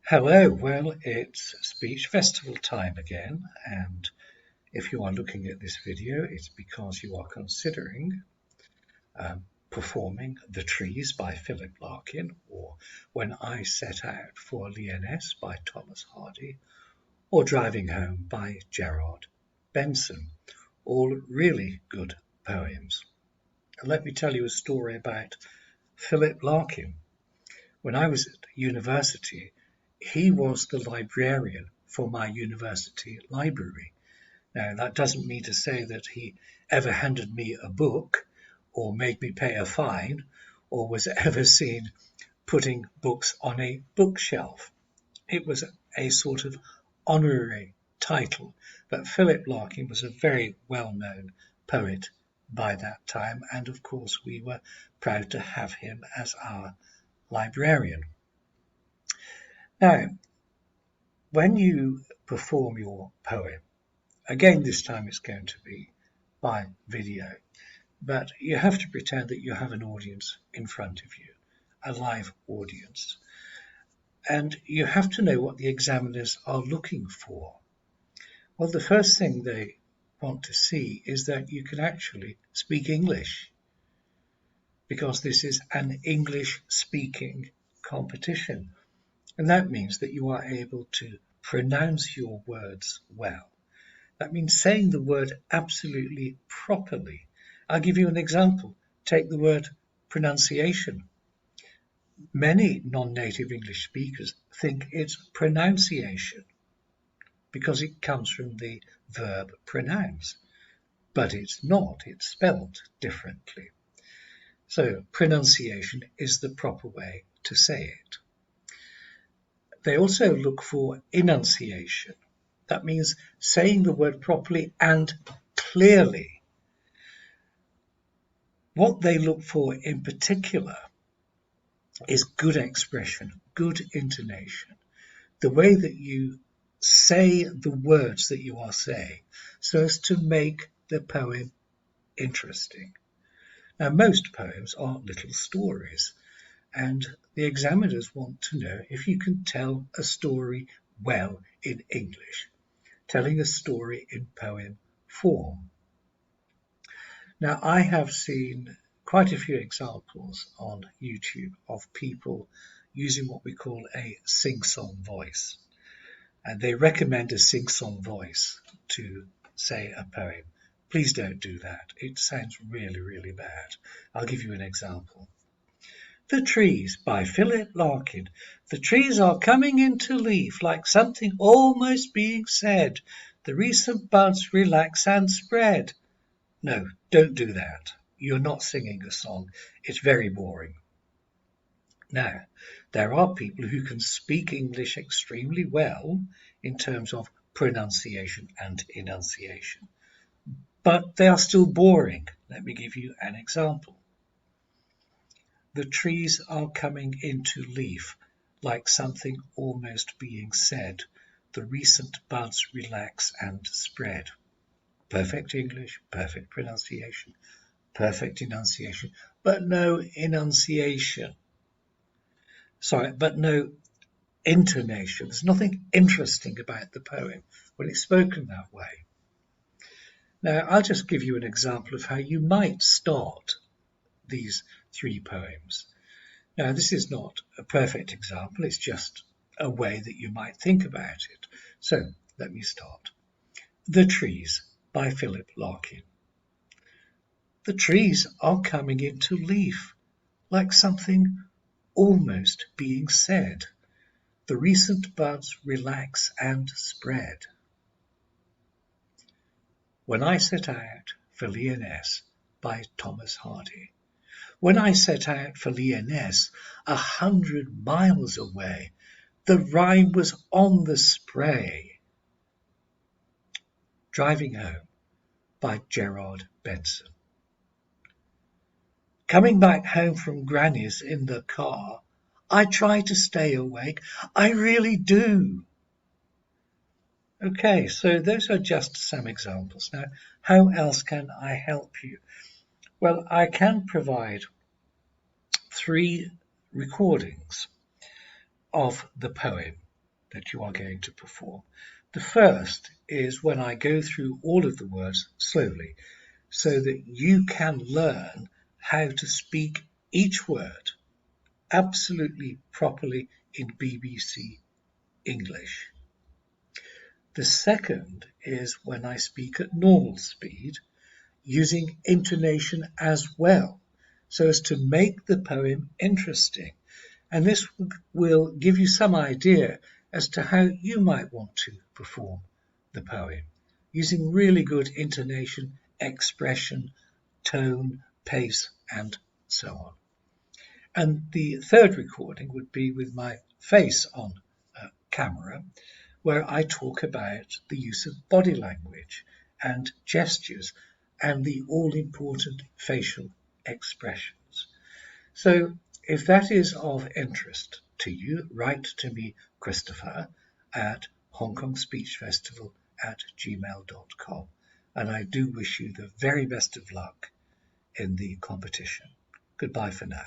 Hello, well, it's speech festival time again, and if you are looking at this video, it's because you are considering performing The Trees by Philip Larkin, or When I Set Out for Lyonesse by Thomas Hardy, or Driving Home by Gerard Benson, all really good poems. Let me tell you a story about Philip Larkin. When I was at university, he was the librarian for my university library. Now, that doesn't mean to say that he ever handed me a book or made me pay a fine or was ever seen putting books on a bookshelf. It was a sort of honorary title, but Philip Larkin was a very well-known poet by that time, and of course we were proud to have him as our librarian. Now, when you perform your poem, again this time it's going to be by video, but you have to pretend that you have an audience in front of you, a live audience, and you have to know what the examiners are looking for. Well, the first thing they want to see is that you can actually speak English, because this is an English-speaking competition. And that means that you are able to pronounce your words well. That means saying the word absolutely properly. I'll give you an example. Take the word pronunciation. Many non-native English speakers think it's pronunciation because it comes from the verb pronounce, but it's not. It's spelled differently. So pronunciation is the proper way to say it. They also look for enunciation. That means saying the word properly and clearly. What they look for in particular is good expression, good intonation, the way that you say the words that you are saying so as to make the poem interesting. Now, most poems are little stories, and the examiners want to know if you can tell a story well in English, telling a story in poem form. Now, I have seen quite a few examples on YouTube of people using what we call a sing-song voice. And they recommend a sing-song voice to say a poem. Please don't do that. It sounds really, really bad. I'll give you an example. The Trees by Philip Larkin. The trees are coming into leaf like something almost being said. The recent buds relax and spread. No, don't do that. You're not singing a song. It's very boring. Now, there are people who can speak English extremely well in terms of pronunciation and enunciation, but they are still boring. Let me give you an example. The trees are coming into leaf like something almost being said. The recent buds relax and spread. Perfect English, perfect pronunciation, perfect enunciation, but no enunciation. But no intonation. There's nothing interesting about the poem when it's spoken that way. Now, I'll just give you an example of how you might start these three poems. Now, this is not a perfect example. It's just a way that you might think about it. So, let me start. The Trees by Philip Larkin. The trees are coming into leaf like something almost being said. The recent buds relax and spread. When I Set Out for Lyonesse by Thomas Hardy. When I set out for Lyonesse, 100 miles away, the rime was on the spray. Driving Home by Gerard Benson. Coming back home from Granny's in the car, I try to stay awake. I really do. Okay, so those are just some examples. Now, how else can I help you? Well, I can provide 3 recordings of the poem that you are going to perform. The first is when I go through all of the words slowly so that you can learn how to speak each word absolutely properly in BBC English. The second is when I speak at normal speed, using intonation as well, so as to make the poem interesting. And this will give you some idea as to how you might want to perform the poem, using really good intonation, expression, tone, pace, and so on. And the third recording would be with my face on camera, where I talk about the use of body language and gestures and the all-important facial expressions. So if that is of interest to you, write to me, Christopher, at hongspeechfestival@gmail.com. And I do wish you the very best of luck in the competition. Goodbye for now.